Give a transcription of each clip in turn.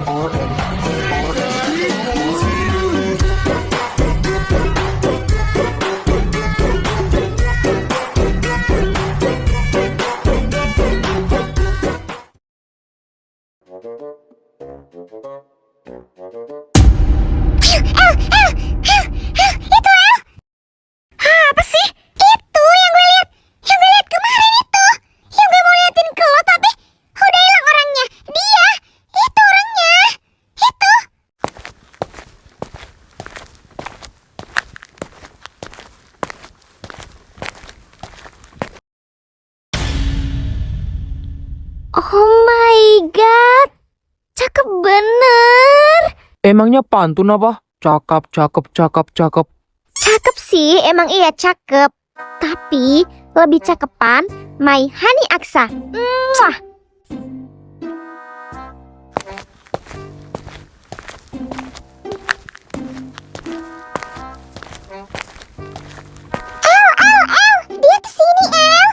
Apa sih? Itu yang gue lihat. Yang gue lihat kemarin itu. Yang gue mau liatin ke lo tapi udah hilang orangnya. Dia, itu orangnya. Itu. Oh my god. Cakep bener. Emangnya pantun apa? Cakep, cakep, cakep, cakep. Cakep sih, emang iya cakep. Tapi lebih cakepan My Honey Aksa. Mwah. Dia kesini, El.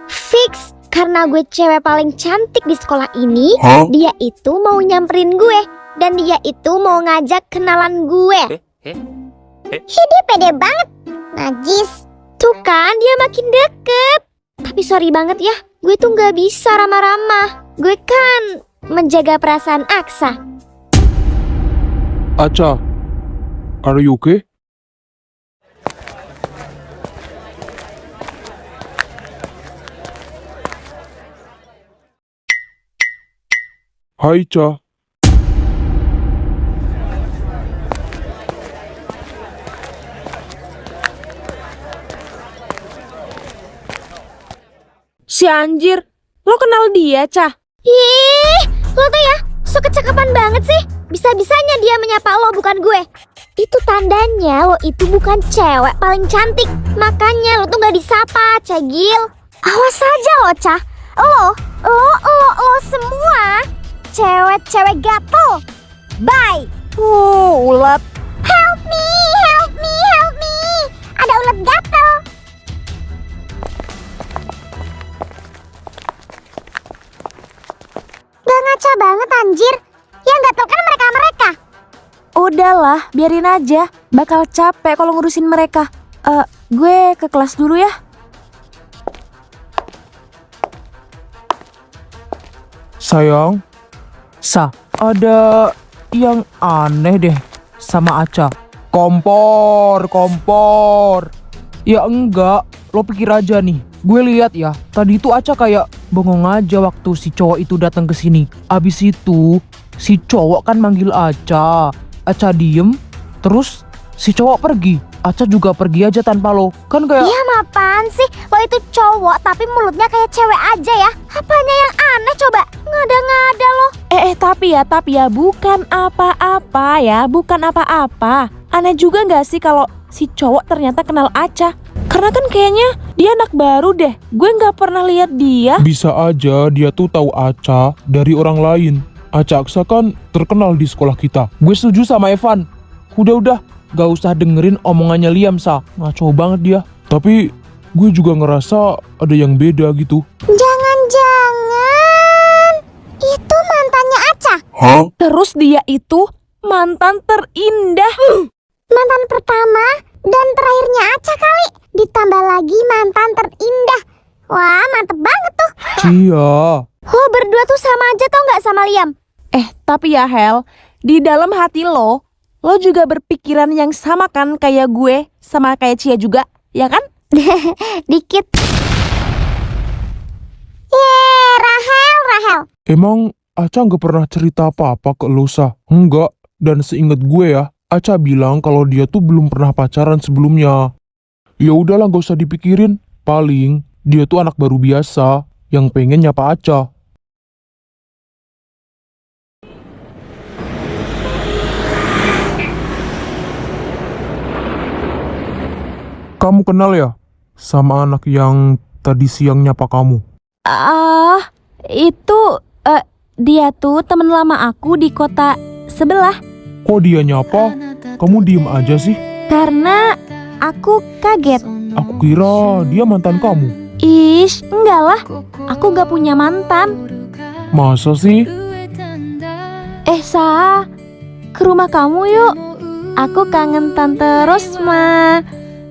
Fix, karena gue cewek paling cantik di sekolah ini, dia itu mau nyamperin gue. Dan dia itu mau ngajak kenalan gue. Dia pede banget. Najis. Tuh kan, dia makin deket. Tapi sorry banget ya, gue tuh gak bisa ramah-ramah. Gue kan menjaga perasaan Aksa. Acha, are you okay? Hai, Cha. Si anjir, lo kenal dia, Cah? Ih, lo tuh ya, so kecakapan banget sih. Bisa-bisanya dia menyapa lo, bukan gue. Itu tandanya lo itu bukan cewek paling cantik. Makanya lo tuh gak disapa, Cagil. Awas aja lo, Cah. Lo semua cewek-cewek gatel. Bye. Ulat. Help me. Ada ulat gatel. Gak ngaca banget anjir. Yang gatel kan mereka-mereka. Udahlah, biarin aja. Bakal capek kalau ngurusin mereka. Gue ke kelas dulu ya. Sayang, ada yang aneh deh sama Acha. Kompor. Ya enggak, lo pikir aja nih. Gue lihat ya, tadi itu Acha kayak bengong aja waktu si cowok itu datang ke sini. Abis itu si cowok kan manggil Acha. Acha diem, terus si cowok pergi. Acha juga pergi aja tanpa lo. Kan kayak... Iya apaan sih? Lo itu cowok tapi mulutnya kayak cewek aja ya. Apanya yang aneh coba? Ngada-ngada lo. Tapi ya bukan apa-apa ya, bukan apa-apa. Aneh juga gak sih kalau si cowok ternyata kenal Acha? Karena kan kayaknya dia anak baru deh. Gue gak pernah lihat dia. Bisa aja dia tuh tahu Acha dari orang lain. Acha Aksa kan terkenal di sekolah kita. Gue setuju sama Evan. Udah, gak usah dengerin omongannya Liam, Sa. Ngaco banget dia. Tapi gue juga ngerasa ada yang beda gitu. Jangan-jangan itu mantannya Acha. Terus dia itu mantan terindah. Mantan pertama dan terakhirnya Acha kali. Ditambah lagi mantan terindah. Wah mantep banget tuh. Cia. Lo berdua tuh sama aja tau gak sama Liam? Tapi ya Hel, di dalam hati lo juga berpikiran yang sama kan kayak gue, sama kayak Cia juga, ya kan? Dikit. Yeay, Rahel. Emang Acha nggak pernah cerita apa-apa ke lo, Sa? Enggak. Dan seingat gue ya, Acha bilang kalau dia tuh belum pernah pacaran sebelumnya. Ya udahlah, gak usah dipikirin. Paling dia tuh anak baru biasa yang pengen nyapa Acha. Kamu kenal ya sama anak yang tadi siang nyapa kamu? Itu dia tuh temen lama aku di kota sebelah. Kok dia nyapa? Kamu diem aja sih? Karena aku kaget. Aku kira dia mantan kamu. Ish, enggak lah. Aku gak punya mantan. Masa sih? Sa, ke rumah kamu yuk. Aku kangen Tante Rosma.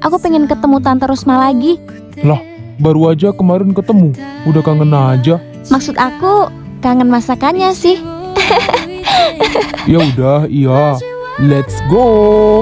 Aku pengen ketemu Tante Rosma lagi. Lah, baru aja kemarin ketemu, udah kangen aja. Maksud aku kangen masakannya sih. Ya udah, iya. Let's go.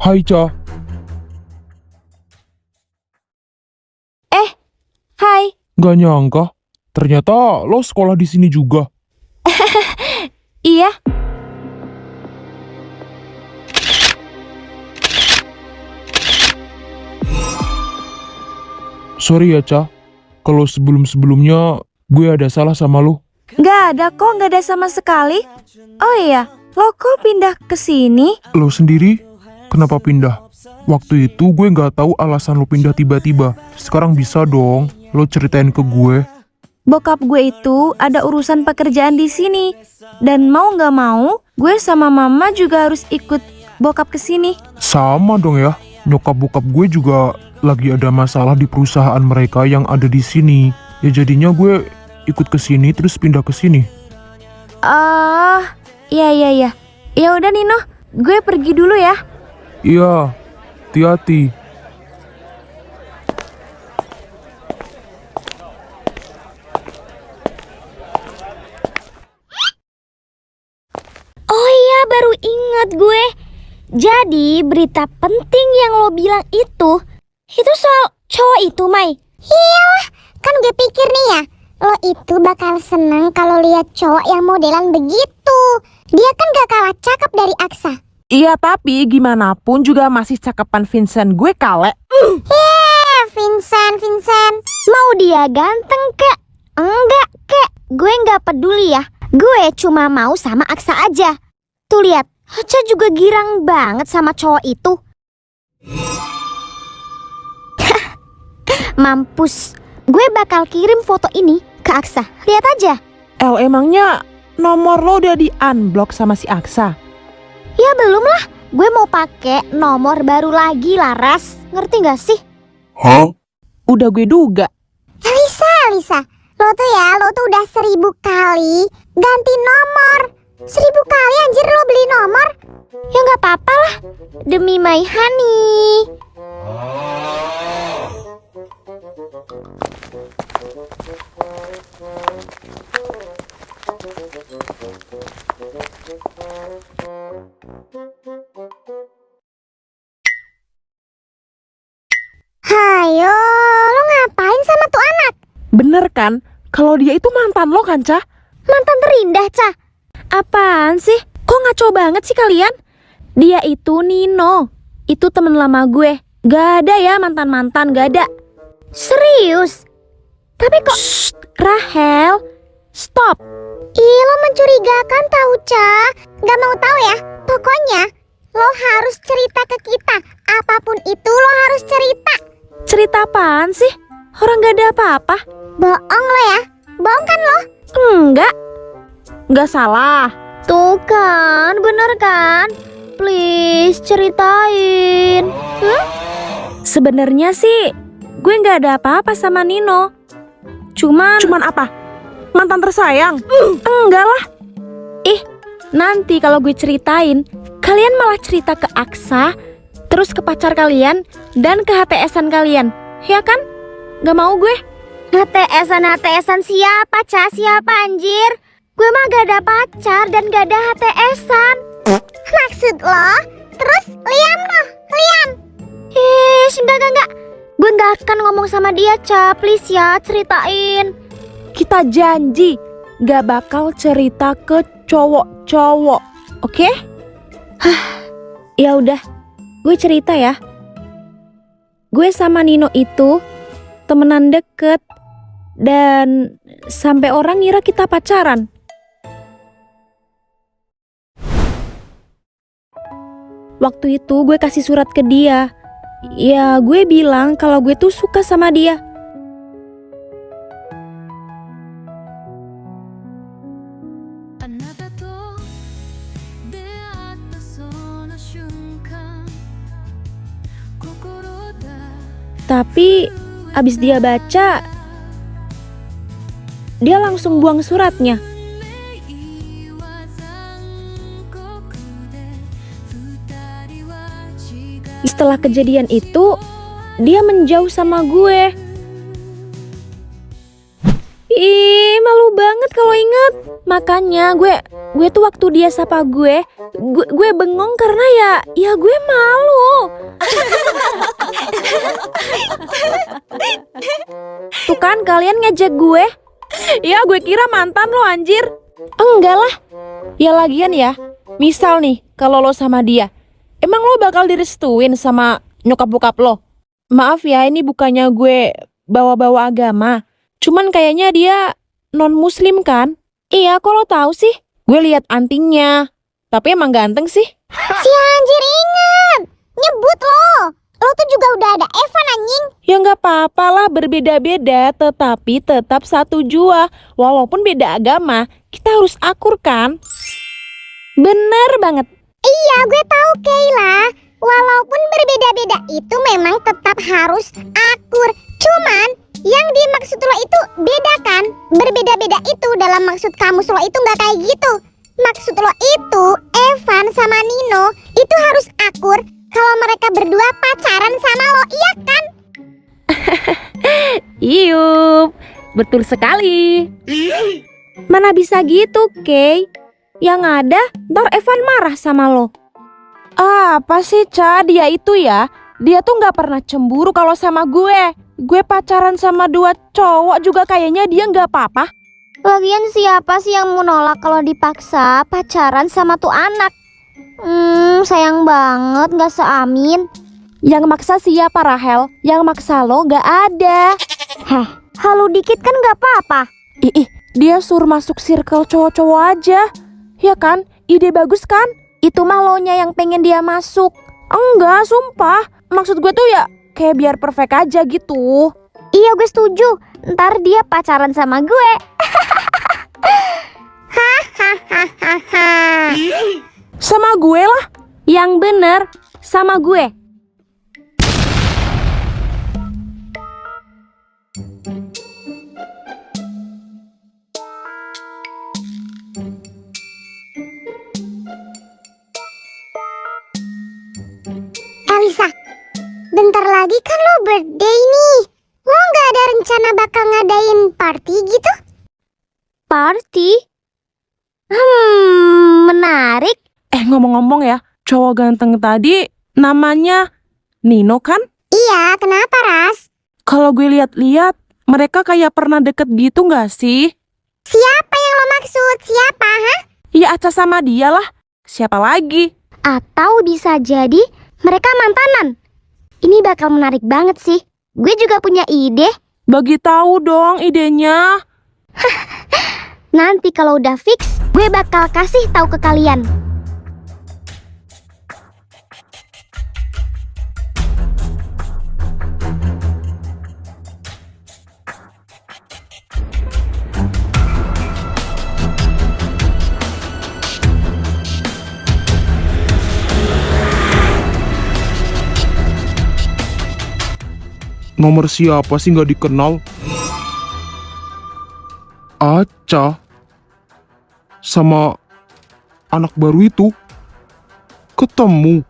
Hai, Ca. Hai. Gak nyangka, ternyata lo sekolah di sini juga. Iya. Sorry ya, Ca. Kalau sebelum-sebelumnya gue ada salah sama lo. Gak ada kok, gak ada sama sekali. Oh iya, lo kok pindah ke sini? Lo sendiri kenapa pindah? Waktu itu gue gak tahu alasan lo pindah tiba-tiba. Sekarang bisa dong, lo ceritain ke gue. Bokap gue itu ada urusan pekerjaan di sini. Dan mau gak mau, gue sama mama juga harus ikut bokap ke sini. Sama dong ya, nyokap bokap gue juga lagi ada masalah di perusahaan mereka yang ada di sini. Ya jadinya gue ikut ke sini terus pindah ke sini. Iya. Ya udah Nino, gue pergi dulu ya. Iya, hati-hati. Oh iya, baru ingat gue. Jadi berita penting yang lo bilang itu soal cowok itu, Mai. Iyalah, kan gue pikir nih ya, lo itu bakal seneng kalau lihat cowok yang modelan begitu. Dia kan gak kalah cakep dari Aksa. Iya, tapi gimana pun juga masih cakepan Vincent gue kale. Vincent. Mau dia ganteng kek? Enggak kek. Gue gak peduli ya. Gue cuma mau sama Aksa aja. Tuh lihat, Aca juga girang banget sama cowok itu. Mampus. Gue bakal kirim foto ini ke Aksa. Lihat aja. Emangnya nomor lo udah di-unblock sama si Aksa? Ya belum lah. Gue mau pakai nomor baru lagi, Laras. Ngerti gak sih? Hah? Udah gue duga. Lisa, lo tuh udah 1000 kali ganti nomor. 1000 kali anjir lo beli nomor. Ya gak apa-apa lah, demi my honey. Hayo, lo ngapain sama tuh anak? Bener kan? Kalau dia itu mantan lo kan, Cah? Mantan terindah, Cah. Apaan sih? Kok ngaco banget sih kalian? Dia itu Nino. Itu temen lama gue. Gak ada ya mantan-mantan, gak ada. Serius? Tapi kok... Shh, Rahel. Stop. Ih, lo mencurigakan tahu, Cah. Gak mau tahu ya. Pokoknya lo harus cerita ke kita. Apapun itu lo harus cerita. Cerita apaan sih? Orang gak ada apa-apa. Bohong lo ya. Bohong kan lo? Enggak. Enggak salah. Tuh kan, bener kan? Please ceritain. Sebenarnya sih gue nggak ada apa-apa sama Nino. Cuman apa? Mantan tersayang? Enggak lah. Nanti kalau gue ceritain, kalian malah cerita ke Aksa, terus ke pacar kalian, dan ke HTS-an kalian. Ya kan? Gak mau gue. HTS-an siapa, Cah? Siapa anjir? Gue mah gak ada pacar dan gak ada HTS-an. Maksud lo? Terus Liam. Enggak. Gue gak akan ngomong sama dia, Cah. Please ya, ceritain. Kita janji gak bakal cerita ke cowok-cowok. Oke? Ya udah, gue cerita ya. Gue sama Nino itu temenan deket Dan sampai orang ngira kita pacaran. Waktu itu gue kasih surat ke dia. Ya gue bilang kalau gue tuh suka sama dia. Tapi abis dia baca, dia langsung buang suratnya. Setelah kejadian itu, dia menjauh sama gue. Ih, malu banget kalau ingat. Makanya gue tuh waktu dia sapa gue bengong karena ya gue malu. Tuh kan kalian ngejek gue. Ya gue kira mantan lo anjir. Enggak lah. Ya lagian ya, misal nih kalau lo sama dia, emang lo bakal direstuin sama nyokap bokap lo? Maaf ya, ini bukannya gue bawa-bawa agama. Cuman kayaknya dia non-muslim kan? Iya, kok lo tahu sih? Gue lihat antingnya. Tapi emang ganteng sih. Si anjir ingat, nyebut lo. Lo tuh juga udah ada Evan anjing. Ya nggak apa-apa lah, berbeda-beda tetapi tetap satu jua. Walaupun beda agama, kita harus akur kan? Bener banget. Iya, gue tahu Kayla. Walaupun berbeda-beda itu memang tetap harus akur. Cuman yang dimaksud lo itu beda kan? Berbeda-beda itu dalam maksud kamus lo itu nggak kayak gitu. Maksud lo itu Evan sama Nino itu harus akur kalau mereka berdua pacaran sama lo, iya kan? Iyup, betul sekali. Mana bisa gitu, Kay? Yang ada, ntar Evan marah sama lo. Apa sih, Ca? Dia itu ya, dia tuh gak pernah cemburu kalau sama gue. Gue pacaran sama 2 cowok juga kayaknya dia gak apa-apa. Lagian siapa sih yang mau nolak kalau dipaksa pacaran sama tuh anak? Sayang banget gak seamin. Yang maksa siapa, Rahel? Yang maksa lo gak ada. Heh, halu dikit kan gak apa-apa. Ih, dia suruh masuk circle cowok-cowok aja. Ya kan? Ide bagus kan? Itu mah lo-nya yang pengen dia masuk. Enggak, sumpah. Maksud gue tuh ya kayak biar perfect aja gitu. Iya, gue setuju. Ntar dia pacaran sama gue. Hahaha. Sama gue lah. Yang bener, sama gue. Elisa, bentar lagi kan lo birthday nih. Lo gak ada rencana bakal ngadain party gitu? Party? Menarik. Ngomong-ngomong ya, cowok ganteng tadi namanya Nino kan? Iya, kenapa Ras? Kalau gue lihat-lihat, mereka kayak pernah deket gitu gak sih? Siapa yang lo maksud? Siapa, ha? Ya Aca sama dia lah. Siapa lagi? Atau bisa jadi mereka mantanan. Ini bakal menarik banget sih. Gue juga punya ide. Bagi tahu dong idenya. Nanti kalau udah fix, gue bakal kasih tahu ke kalian. Nomor siapa sih nggak dikenal? Aca sama anak baru itu ketemu.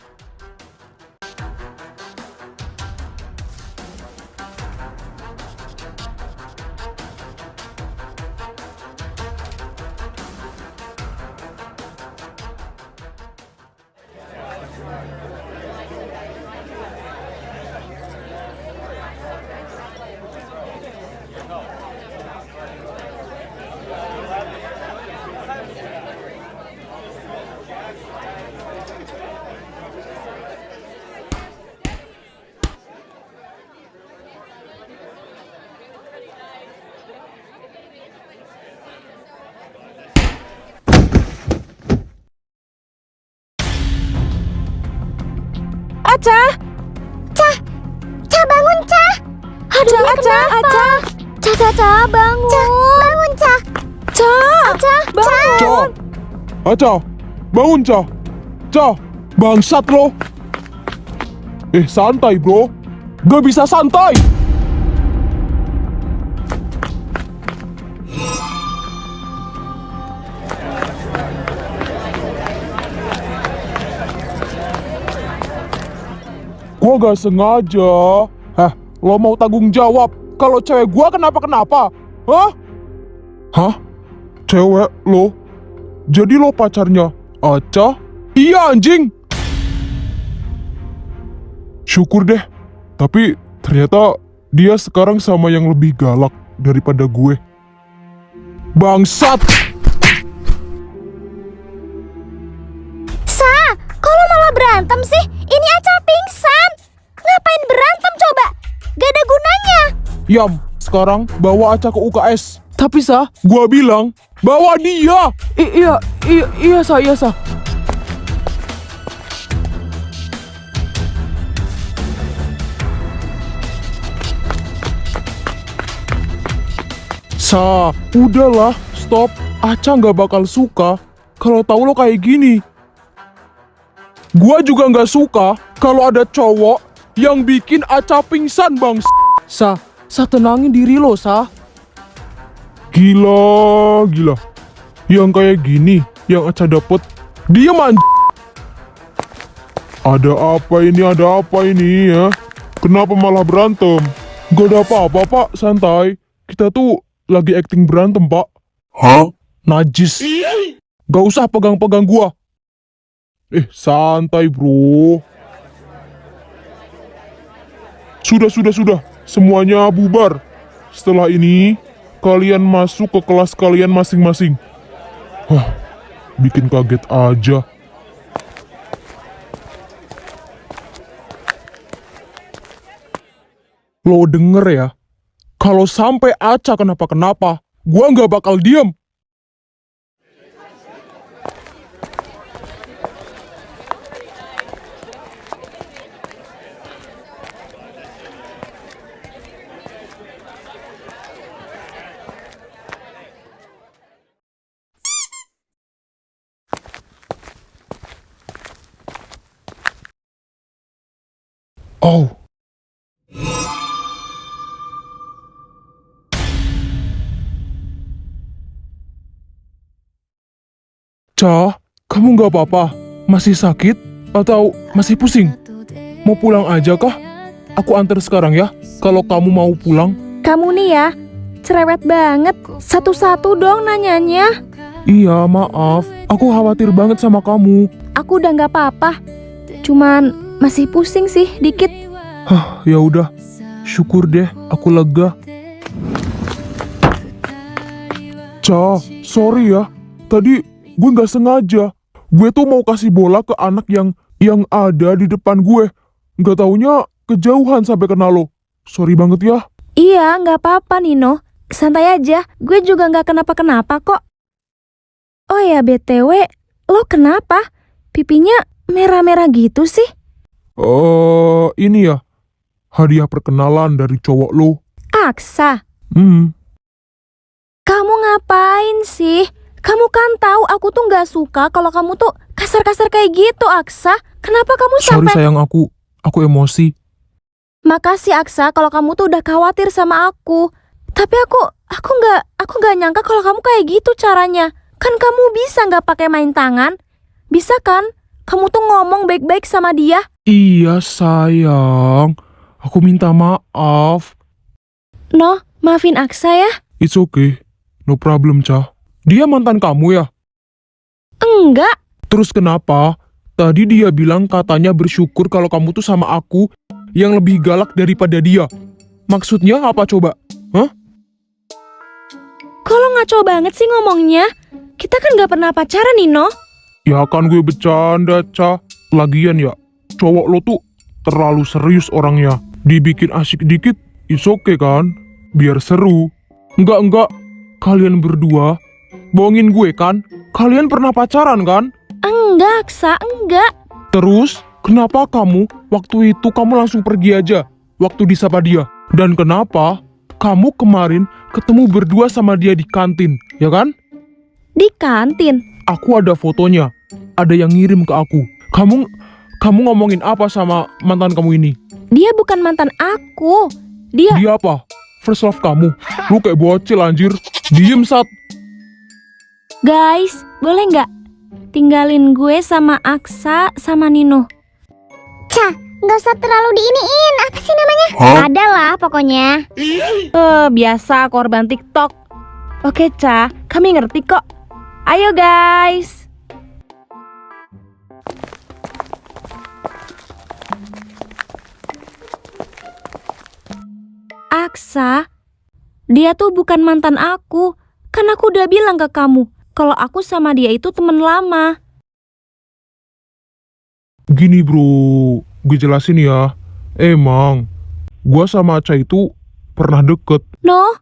Aca. Ca bangun, Ca. Aca, Aca, Aca. Ca, bangun. Ca, bangun, Ca. Ca. Ca, Bangun. Ca! Aca! Bangun, Ca! Ca! Bangsat lo! Santai bro! Gak bisa santai! Gua gak sengaja. Lo mau tanggung jawab kalau cewek gua kenapa-kenapa? Hah? Hah? Cewek lo? Jadi lo pacarnya Aca? Iya anjing! Syukur deh. Tapi ternyata dia sekarang sama yang lebih galak daripada gue. Bangsat! Sa, kok lo malah berantem sih? Ini Aca pingsan. Ngapain berantem coba? Gak ada gunanya. Yam, sekarang bawa Aca ke UKS. Tapi Sa, Gua bilang, bawa dia! iya Sa. Sa, udahlah, stop. Aca nggak bakal suka kalau tahu lo kayak gini. Gua juga nggak suka kalau ada cowok yang bikin Aca pingsan, bang. Sa tenangin diri lo, Sa. Gila. Yang kayak gini, yang Aca dapet, dia Ada apa ini ya? Kenapa malah berantem? Gak ada apa-apa, Pak. Santai. Kita tuh lagi acting berantem, Pak. Hah? Najis. Gak usah pegang-pegang gua. Santai, bro. Sudah. Semuanya bubar. Setelah ini, kalian masuk ke kelas kalian masing-masing. Bikin kaget aja. Lo denger ya, kalau sampai Aca kenapa-kenapa, gua nggak bakal diem. Oh. Ca, kamu nggak apa-apa? Masih sakit? Atau masih pusing? Mau pulang aja kah? Aku antar sekarang ya, kalau kamu mau pulang. Kamu nih ya, cerewet banget. Satu-satu dong nanyanya. Iya, maaf. Aku khawatir banget sama kamu. Aku udah nggak apa-apa. Cuman masih pusing sih dikit. Ya udah. Syukur deh, aku lega. Ca, sorry ya. Tadi gue nggak sengaja. Gue tuh mau kasih bola ke anak yang ada di depan gue. Nggak taunya kejauhan sampai kena lo. Sorry banget ya. Iya, nggak apa-apa Nino. Santai aja, gue juga nggak kenapa-kenapa kok. Oh ya BTW, lo kenapa? Pipinya merah-merah gitu sih? Ini ya. Hadiah perkenalan dari cowok lo. Aksa, Hmm. kamu ngapain sih? Kamu kan tahu aku tuh nggak suka kalau kamu tuh kasar-kasar kayak gitu, Aksa. Kenapa kamu Sorry sampai... sayang, aku emosi. Makasih Aksa kalau kamu tuh udah khawatir sama aku. Tapi aku nggak nyangka kalau kamu kayak gitu caranya. Kan kamu bisa nggak pakai main tangan? Bisa kan? Kamu tuh ngomong baik-baik sama dia. Iya sayang, aku minta maaf. No, maafin Aksa ya. It's okay, no problem Ca. Dia mantan kamu ya? Enggak. Terus kenapa? Tadi dia bilang katanya bersyukur kalau kamu tuh sama aku yang lebih galak daripada dia. Maksudnya apa coba? Hah? Kok lo ngaco banget sih ngomongnya? Kita kan nggak pernah pacaran, Nino. Ya kan gue bercanda, Ca. Lagian ya, cowok lo tuh terlalu serius orangnya. Dibikin asik dikit, it's okay kan? Biar seru. Enggak. Kalian berdua bohongin gue kan? Kalian pernah pacaran kan? Enggak, Aksa, enggak. Terus, Kenapa kamu waktu itu kamu langsung pergi aja waktu disapa dia? Dan kenapa kamu kemarin ketemu berdua sama dia di kantin, ya kan? Di kantin? Aku ada fotonya. Ada yang ngirim ke aku. Kamu ngomongin apa sama mantan kamu ini? Dia bukan mantan aku. Dia apa? First love kamu? Lu kayak bocil anjir. Diem Sat. Guys, boleh nggak tinggalin gue sama Aksa sama Nino? Ca, nggak usah terlalu diiniin. Apa sih namanya? Ada lah pokoknya. Biasa korban TikTok. Oke, Ca, kami ngerti kok. Ayo guys. Aksa, dia tuh bukan mantan aku. Kan aku udah bilang ke kamu kalau aku sama dia itu temen lama. Gini bro, gue jelasin ya. Emang, gua sama Aca itu pernah deket. No?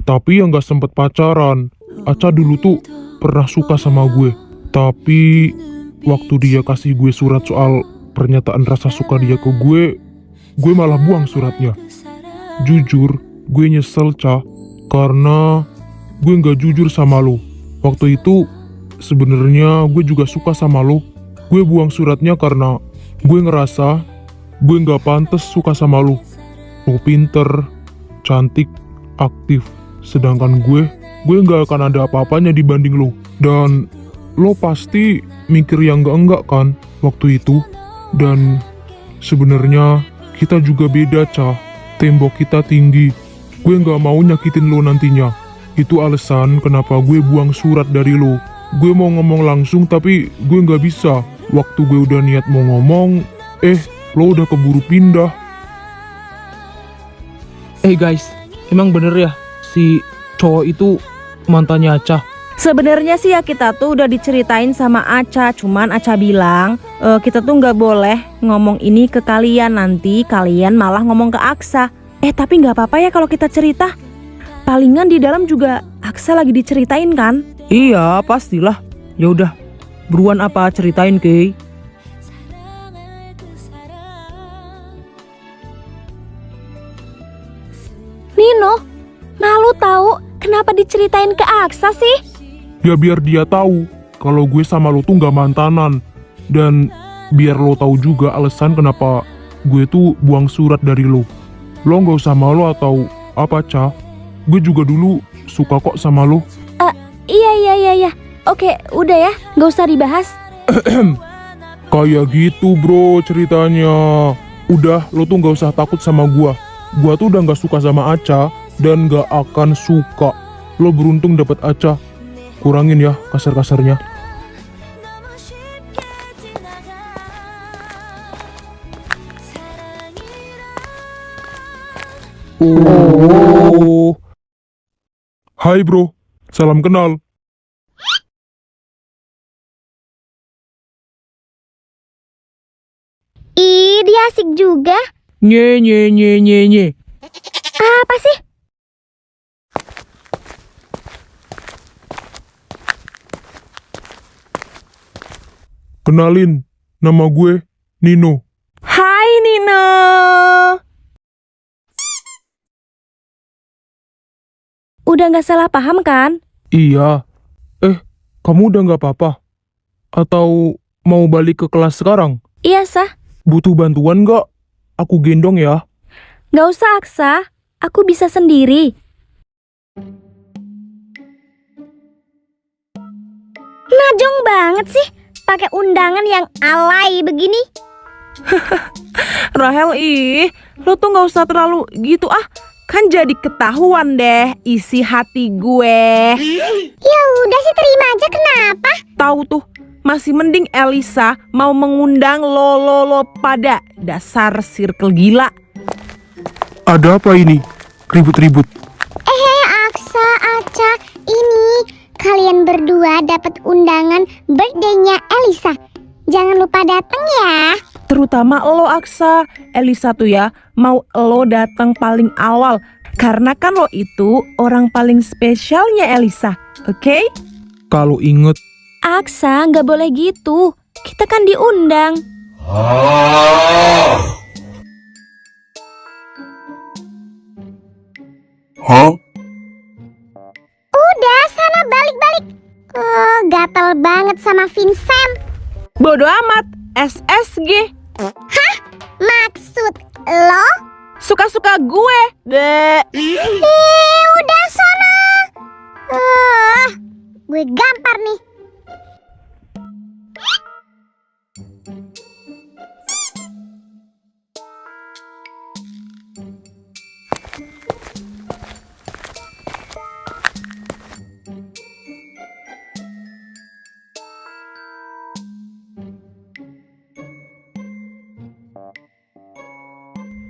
Tapi yang gak sempet pacaran. Aca dulu tuh pernah suka sama gue. Tapi waktu dia kasih gue surat soal pernyataan rasa suka dia ke gue malah buang suratnya. Jujur, gue nyesel Ca, karena gue gak jujur sama lo. Waktu itu sebenarnya gue juga suka sama lo. Gue buang suratnya karena gue ngerasa gue gak pantas suka sama lo. Lo pinter, cantik, aktif. Sedangkan gue gak akan ada apa-apanya dibanding lo. Dan lo pasti mikir yang enggak kan waktu itu. Dan sebenarnya kita juga beda Ca. Tembok kita tinggi. Gue gak mau nyakitin lo nantinya. Itu alasan kenapa gue buang surat dari lo. Gue mau ngomong langsung tapi gue gak bisa. Waktu gue udah niat mau ngomong, lo udah keburu pindah. Guys, emang bener ya si cowok itu mantannya Aca? Sebenarnya sih ya kita tuh udah diceritain sama Aca, cuman Aca bilang kita tuh nggak boleh ngomong ini ke kalian, nanti kalian malah ngomong ke Aksa. Tapi nggak apa-apa ya kalau kita cerita. Palingan di dalam juga Aksa lagi diceritain kan? Iya, pastilah. Ya udah, buruan apa ceritain, Kay? Nino, malu tahu kenapa diceritain ke Aksa sih? Ya biar dia tahu kalau gue sama lo tuh gak mantanan. Dan biar lo tahu juga alasan kenapa gue tuh buang surat dari lo. Lo gak usah malu atau apa Ca. Gue juga dulu suka kok sama lo. Iya. Oke, udah ya, gak usah dibahas. Kayak gitu bro ceritanya. Udah, lo tuh gak usah takut sama gua. Gua tuh udah gak suka sama Aca dan gak akan suka. Lo beruntung dapet Aca. Kurangin ya kasar-kasarnya. Oh. Hai bro, salam kenal. Ih, dia asik juga. Nye. Apa sih? Kenalin, nama gue Nino. Hai Nino. Udah gak salah paham kan? Iya. Kamu udah gak apa-apa? Atau mau balik ke kelas sekarang? Iya sah. Butuh bantuan gak? Aku gendong ya. Gak usah Aksa, aku bisa sendiri. Najong banget sih. Pakai undangan yang alay begini. Rahel lo tuh gak usah terlalu gitu Kan jadi ketahuan deh isi hati gue. Ya udah sih, terima aja, kenapa? Tahu tuh, masih mending Elisa mau mengundang lo pada dasar circle gila. Ada apa ini? Ribut-ribut. Aksa, Aca, ini kalian berdua dapat undangan birthday-nya Elisa. Jangan lupa datang ya. Terutama lo Aksa, Elisa tuh ya mau lo datang paling awal. Karena kan lo itu orang paling spesialnya Elisa, oke? Kalau inget, Aksa nggak boleh gitu, kita kan diundang. Udah, sana balik-balik. Oh, gatel banget sama Vincent. Bodoh amat, SSG. Maksud lo? Suka-suka gue. Bleh. Udah sana. Gue gampar nih.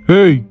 Hei,